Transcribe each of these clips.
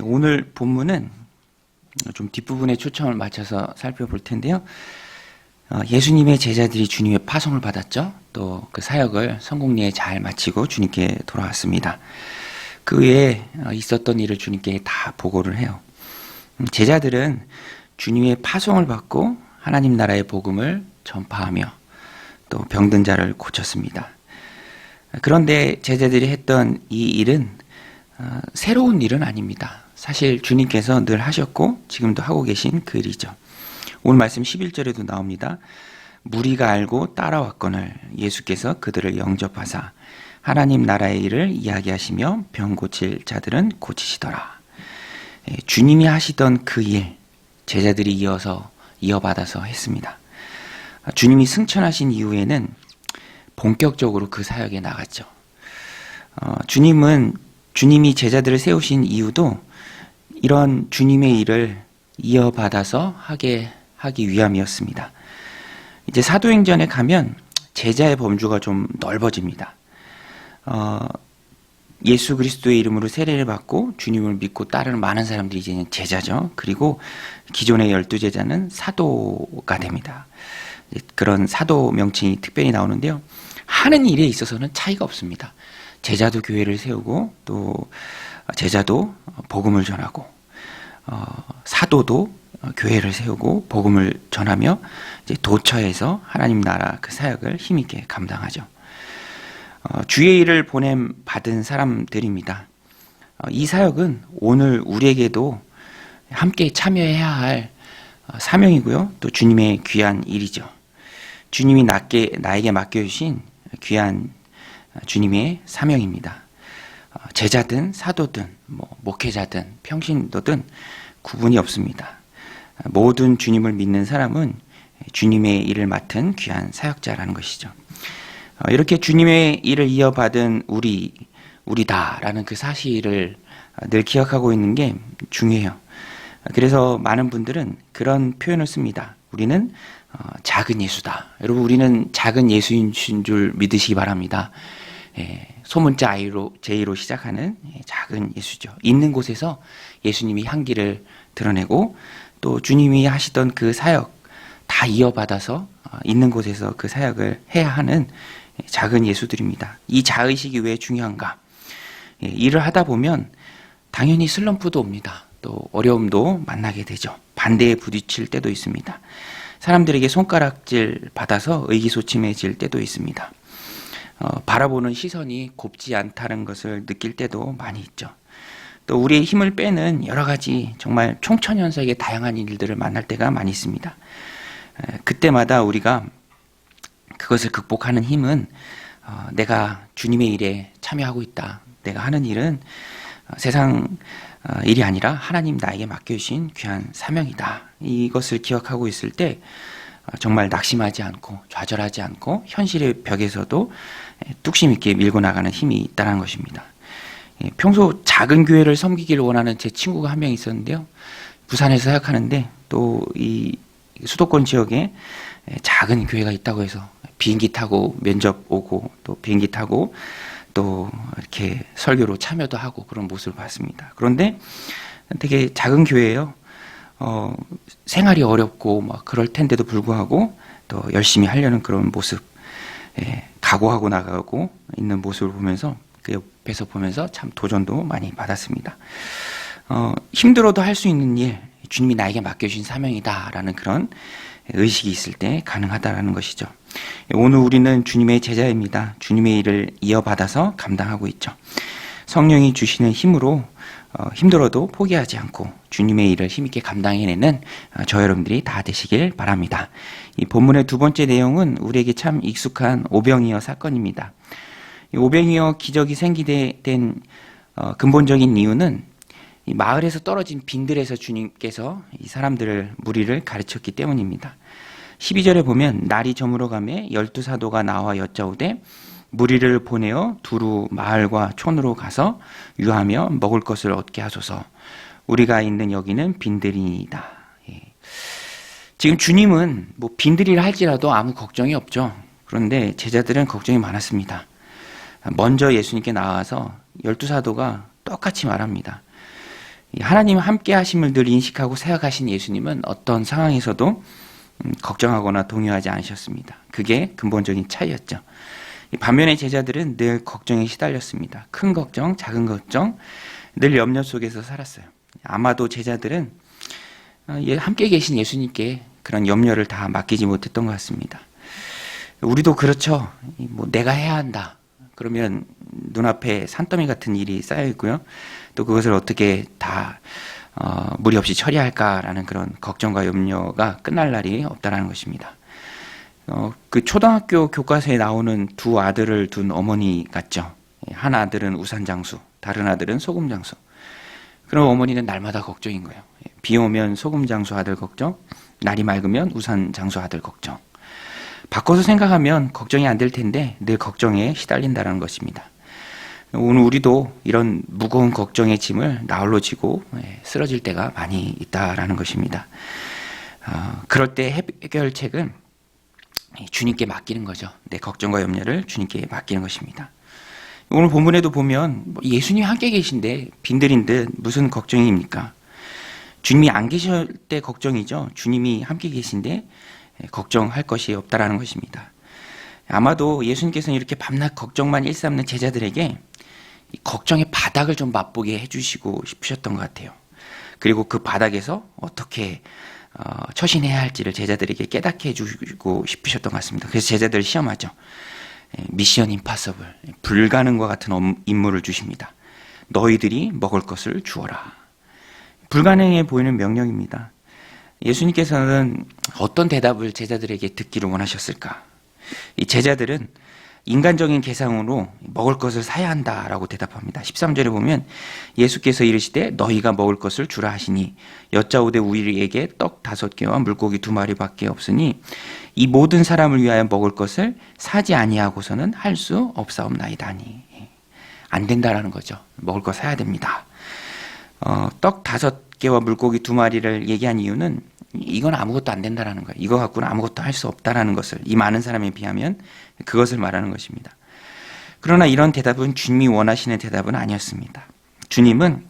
오늘 본문은 좀 뒷부분에 초점을 맞춰서 살펴볼 텐데요. 예수님의 제자들이 주님의 파송을 받았죠. 또 그 사역을 성공리에 잘 마치고 주님께 돌아왔습니다. 그 외에 있었던 일을 주님께 다 보고를 해요. 제자들은 주님의 파송을 받고 하나님 나라의 복음을 전파하며 또 병든 자를 고쳤습니다. 그런데 제자들이 했던 이 일은 새로운 일은 아닙니다. 사실 주님께서 늘 하셨고 지금도 하고 계신 그 일이죠. 오늘 말씀 11절에도 나옵니다. 무리가 알고 따라왔거늘 예수께서 그들을 영접하사 하나님 나라의 일을 이야기하시며 병 고칠 자들은 고치시더라. 주님이 하시던 그 일, 제자들이 이어받아서 했습니다. 주님이 승천하신 이후에는 본격적으로 그 사역에 나갔죠. 주님이 제자들을 세우신 이유도 이런 주님의 일을 이어받아서 하기 위함이었습니다. 이제 사도행전에 가면 제자의 범주가 좀 넓어집니다. 예수 그리스도의 이름으로 세례를 받고 주님을 믿고 따르는 많은 사람들이 이제는 제자죠. 그리고 기존의 12제자는 사도가 됩니다. 그런 사도 명칭이 특별히 나오는데요. 하는 일에 있어서는 차이가 없습니다. 제자도 교회를 세우고 또 제자도 복음을 전하고 사도도 교회를 세우고 복음을 전하며 이제 도처에서 하나님 나라 그 사역을 힘있게 감당하죠. 주의 일을 보냄 받은 사람들입니다. 이 사역은 오늘 우리에게도 함께 참여해야 할 사명이고요. 또 주님의 귀한 일이죠. 주님이 나에게 맡겨주신 귀한 주님의 사명입니다. 제자든 사도든 목회자든 평신도든 구분이 없습니다. 모든 주님을 믿는 사람은 주님의 일을 맡은 귀한 사역자라는 것이죠. 이렇게 주님의 일을 이어받은 우리다라는 그 사실을 늘 기억하고 있는 게 중요해요. 그래서 많은 분들은 그런 표현을 씁니다. 우리는 작은 예수다. 여러분, 우리는 작은 예수인 줄 믿으시기 바랍니다. 소문자 J로 시작하는 작은 예수죠. 있는 곳에서 예수님이 향기를 드러내고 또 주님이 하시던 그 사역 다 이어받아서 있는 곳에서 그 사역을 해야 하는 작은 예수들입니다. 이 자의식이 왜 중요한가? 일을 하다 보면 당연히 슬럼프도 옵니다. 또 어려움도 만나게 되죠. 반대에 부딪힐 때도 있습니다. 사람들에게 손가락질 받아서 의기소침해질 때도 있습니다. 바라보는 시선이 곱지 않다는 것을 느낄 때도 많이 있죠. 또 우리의 힘을 빼는 여러 가지 정말 총천연색의 다양한 일들을 만날 때가 많이 있습니다. 그때마다 우리가 그것을 극복하는 힘은 내가 주님의 일에 참여하고 있다. 내가 하는 일은 세상 일이 아니라 하나님 나에게 맡겨주신 귀한 사명이다. 이것을 기억하고 있을 때 정말 낙심하지 않고 좌절하지 않고 현실의 벽에서도 뚝심 있게 밀고 나가는 힘이 있다는 것입니다. 평소 작은 교회를 섬기기를 원하는 제 친구가 한 명 있었는데요. 부산에서 사역하는데 또 이 수도권 지역에 작은 교회가 있다고 해서 비행기 타고 면접 오고 또 비행기 타고 또 이렇게 설교로 참여도 하고 그런 모습을 봤습니다. 그런데 되게 작은 교회예요. 생활이 어렵고 막 그럴 텐데도 불구하고 또 열심히 하려는 그런 모습, 각오하고 나가고 있는 모습을 보면서 그 옆에서 보면서 참 도전도 많이 받았습니다. 힘들어도 할 수 있는 일, 주님이 나에게 맡겨주신 사명이다라는 그런 의식이 있을 때 가능하다라는 것이죠. 오늘 우리는 주님의 제자입니다. 주님의 일을 이어받아서 감당하고 있죠. 성령이 주시는 힘으로 힘들어도 포기하지 않고 주님의 일을 힘있게 감당해내는 저 여러분들이 다 되시길 바랍니다. 이 본문의 두 번째 내용은 우리에게 참 익숙한 오병이어 사건입니다. 이 오병이어 기적이 생기게 된 근본적인 이유는 이 마을에서 떨어진 빈들에서 주님께서 이 무리를 가르쳤기 때문입니다. 12절에 보면 날이 저물어가매 12사도가 나와 여짜오되 무리를 보내어 두루 마을과 촌으로 가서 유하며 먹을 것을 얻게 하소서. 우리가 있는 여기는 빈들이니이다. 지금 주님은 빈들이라 할지라도 아무 걱정이 없죠. 그런데 제자들은 걱정이 많았습니다. 먼저 예수님께 나와서 12사도가 똑같이 말합니다. 하나님 함께 하심을 늘 인식하고 생각하신 예수님은 어떤 상황에서도 걱정하거나 동요하지 않으셨습니다. 그게 근본적인 차이였죠. 반면에 제자들은 늘 걱정에 시달렸습니다. 큰 걱정, 작은 걱정, 늘 염려 속에서 살았어요. 아마도 제자들은 함께 계신 예수님께 그런 염려를 다 맡기지 못했던 것 같습니다. 우리도 그렇죠. 내가 해야 한다. 그러면 눈앞에 산더미 같은 일이 쌓여 있고요. 또 그것을 어떻게 다 무리 없이 처리할까라는 그런 걱정과 염려가 끝날 날이 없다라는 것입니다. 그 초등학교 교과서에 나오는 두 아들을 둔 어머니 같죠. 한 아들은 우산장수, 다른 아들은 소금장수. 그럼 어머니는 날마다 걱정인 거예요. 비 오면 소금장수 아들 걱정, 날이 맑으면 우산장수 아들 걱정. 바꿔서 생각하면 걱정이 안 될 텐데 늘 걱정에 시달린다는 것입니다. 오늘 우리도 이런 무거운 걱정의 짐을 나홀로 지고 쓰러질 때가 많이 있다라는 것입니다. 그럴 때 해결책은 주님께 맡기는 거죠. 내 걱정과 염려를 주님께 맡기는 것입니다. 오늘 본문에도 보면 예수님이 함께 계신데 빈들인 듯 무슨 걱정입니까? 주님이 안 계실 때 걱정이죠. 주님이 함께 계신데 걱정할 것이 없다라는 것입니다. 아마도 예수님께서는 이렇게 밤낮 걱정만 일삼는 제자들에게 걱정의 바닥을 좀 맛보게 해주시고 싶으셨던 것 같아요. 그리고 그 바닥에서 어떻게 처신해야 할지를 제자들에게 깨닫게 해주고 싶으셨던 것 같습니다. 그래서 제자들을 시험하죠. 미션 임파서블, 불가능과 같은 임무를 주십니다. 너희들이 먹을 것을 주어라. 불가능해 보이는 명령입니다. 예수님께서는 어떤 대답을 제자들에게 듣기를 원하셨을까? 이 제자들은 인간적인 계산으로 먹을 것을 사야 한다라고 대답합니다. 13절에 보면 예수께서 이르시되 너희가 먹을 것을 주라 하시니 여짜오되 우리에게 떡 5개와 물고기 2마리밖에 없으니 이 모든 사람을 위하여 먹을 것을 사지 아니하고서는 할 수 없사옵나이다니. 안 된다라는 거죠. 먹을 거 사야 됩니다. 떡 5개와 물고기 2마리를 얘기한 이유는 이건 아무것도 안 된다라는 거예요. 이거 갖고는 아무것도 할 수 없다라는 것을, 이 많은 사람에 비하면 그것을 말하는 것입니다. 그러나 이런 대답은 주님이 원하시는 대답은 아니었습니다. 주님은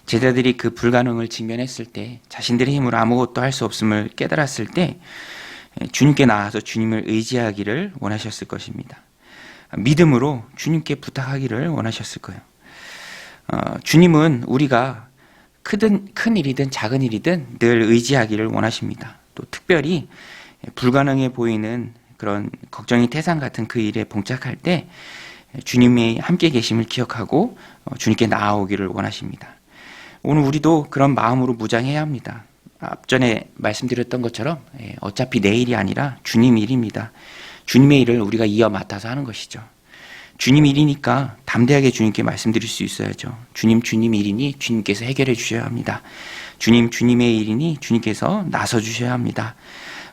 제자들이 그 불가능을 직면했을 때, 자신들의 힘으로 아무것도 할 수 없음을 깨달았을 때 주님께 나와서 주님을 의지하기를 원하셨을 것입니다. 믿음으로 주님께 부탁하기를 원하셨을 거예요. 주님은 우리가 큰 일이든 작은 일이든 늘 의지하기를 원하십니다. 또 특별히 불가능해 보이는 그런 걱정이 태산 같은 그 일에 봉착할 때 주님이 함께 계심을 기억하고 주님께 나아오기를 원하십니다. 오늘 우리도 그런 마음으로 무장해야 합니다. 앞전에 말씀드렸던 것처럼 어차피 내 일이 아니라 주님 일입니다. 주님의 일을 우리가 이어 맡아서 하는 것이죠. 주님 일이니까 담대하게 주님께 말씀드릴 수 있어야죠. 주님 일이니 주님께서 해결해 주셔야 합니다. 주님의 일이니 주님께서 나서 주셔야 합니다.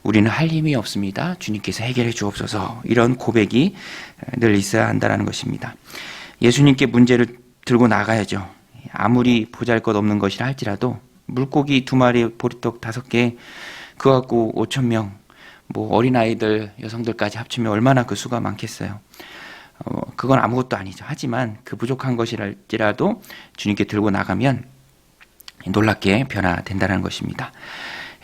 우리는 할 힘이 없습니다. 주님께서 해결해 주옵소서. 이런 고백이 늘 있어야 한다는 것입니다. 예수님께 문제를 들고 나가야죠. 아무리 보잘것없는 것이라 할지라도 물고기 2마리, 보리떡 5개, 그거 갖고 5,000명, 어린아이들, 여성들까지 합치면 얼마나 그 수가 많겠어요. 그건 아무것도 아니죠. 하지만 그 부족한 것이랄지라도 주님께 들고 나가면 놀랍게 변화된다는 것입니다.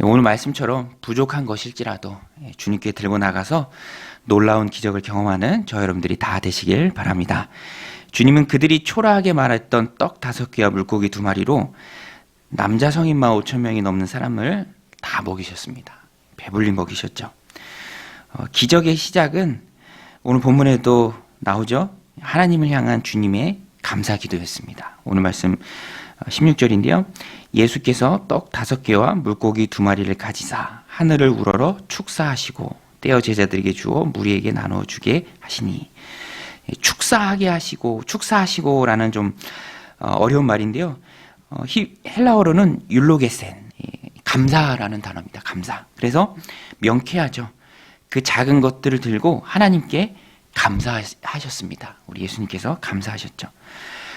오늘 말씀처럼 부족한 것일지라도 주님께 들고 나가서 놀라운 기적을 경험하는 저 여러분들이 다 되시길 바랍니다. 주님은 그들이 초라하게 말했던 떡 5개와 물고기 2마리로 남자 성인만 5,000명이 넘는 사람을 다 먹이셨습니다. 배불리 먹이셨죠. 기적의 시작은 오늘 본문에도 나오죠. 하나님을 향한 주님의 감사 기도였습니다. 오늘 말씀 16절인데요. 예수께서 떡 5개와 물고기 2마리를 가지사 하늘을 우러러 축사하시고 떼어 제자들에게 주어 무리에게 나누어 주게 하시니. 축사하게 하시고, 축사하시고라는 좀 어려운 말인데요. 헬라어로는 율로게센, 감사라는 단어입니다. 감사. 그래서 명쾌하죠. 그 작은 것들을 들고 하나님께 감사하셨습니다. 우리 예수님께서 감사하셨죠.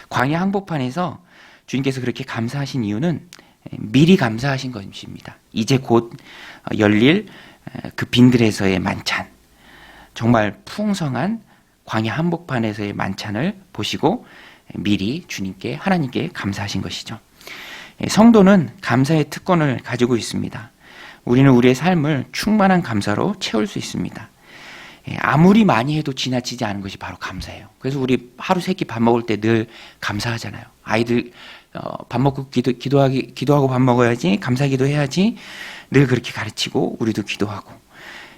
광야 한복판에서 주님께서 그렇게 감사하신 이유는 미리 감사하신 것입니다. 이제 곧 열릴 그 빈들에서의 만찬, 정말 풍성한 광야 한복판에서의 만찬을 보시고 미리 주님께, 하나님께 감사하신 것이죠. 성도는 감사의 특권을 가지고 있습니다. 우리는 우리의 삶을 충만한 감사로 채울 수 있습니다. 아무리 많이 해도 지나치지 않은 것이 바로 감사예요. 그래서 우리 하루 세 끼 밥 먹을 때 늘 감사하잖아요. 아이들 밥 먹고 기도하고 밥 먹어야지, 감사기도 해야지 늘 그렇게 가르치고 우리도 기도하고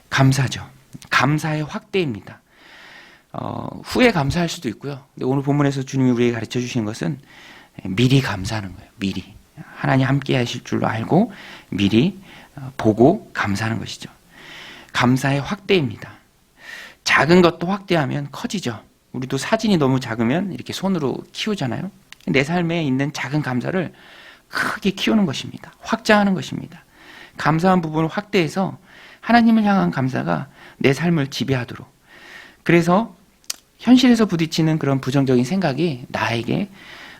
감사죠. 감사의 확대입니다. 후에 감사할 수도 있고요. 근데 오늘 본문에서 주님이 우리에게 가르쳐 주시는 것은 미리 감사하는 거예요. 미리. 하나님 함께 하실 줄로 알고 미리 보고 감사하는 것이죠. 감사의 확대입니다. 작은 것도 확대하면 커지죠. 우리도 사진이 너무 작으면 이렇게 손으로 키우잖아요. 내 삶에 있는 작은 감사를 크게 키우는 것입니다. 확장하는 것입니다. 감사한 부분을 확대해서 하나님을 향한 감사가 내 삶을 지배하도록, 그래서 현실에서 부딪히는 그런 부정적인 생각이 나에게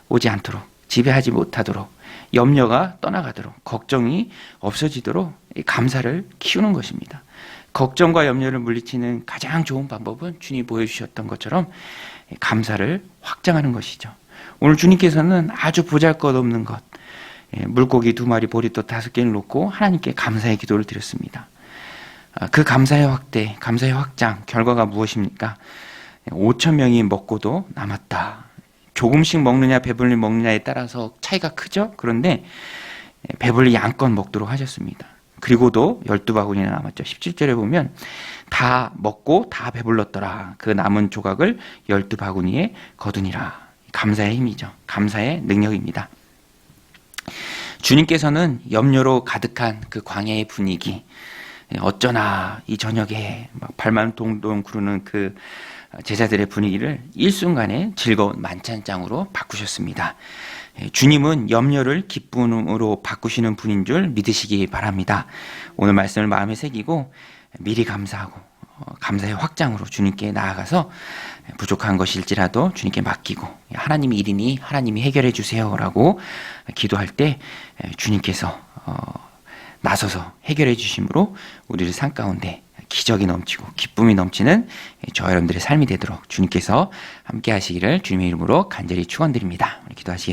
오지 않도록, 지배하지 못하도록, 염려가 떠나가도록, 걱정이 없어지도록 감사를 키우는 것입니다. 걱정과 염려를 물리치는 가장 좋은 방법은 주님이 보여주셨던 것처럼 감사를 확장하는 것이죠. 오늘 주님께서는 아주 보잘것없는 것, 물고기 2마리, 보리떡 5개를 놓고 하나님께 감사의 기도를 드렸습니다. 그 감사의 확대, 감사의 확장, 결과가 무엇입니까? 5,000명이 먹고도 남았다. 조금씩 먹느냐 배불리 먹느냐에 따라서 차이가 크죠? 그런데 배불리 양껏 먹도록 하셨습니다. 그리고도 12바구니나 남았죠. 17절에 보면 다 먹고 다 배불렀더라. 그 남은 조각을 12바구니에 거두니라. 감사의 힘이죠. 감사의 능력입니다. 주님께서는 염려로 가득한 그 광야의 분위기, 어쩌나 이 저녁에 막 발만 동동 구르는 그 제자들의 분위기를 일순간에 즐거운 만찬장으로 바꾸셨습니다. 주님은 염려를 기쁨으로 바꾸시는 분인 줄 믿으시기 바랍니다. 오늘 말씀을 마음에 새기고 미리 감사하고 감사의 확장으로 주님께 나아가서 부족한 것일지라도 주님께 맡기고 하나님이 일이니 하나님이 해결해 주세요라고 기도할 때 주님께서 나서서 해결해 주심으로 우리를 삶 가운데 기적이 넘치고 기쁨이 넘치는 저와 여러분들의 삶이 되도록 주님께서 함께 하시기를 주님의 이름으로 간절히 축원드립니다. 기도하시겠습니다.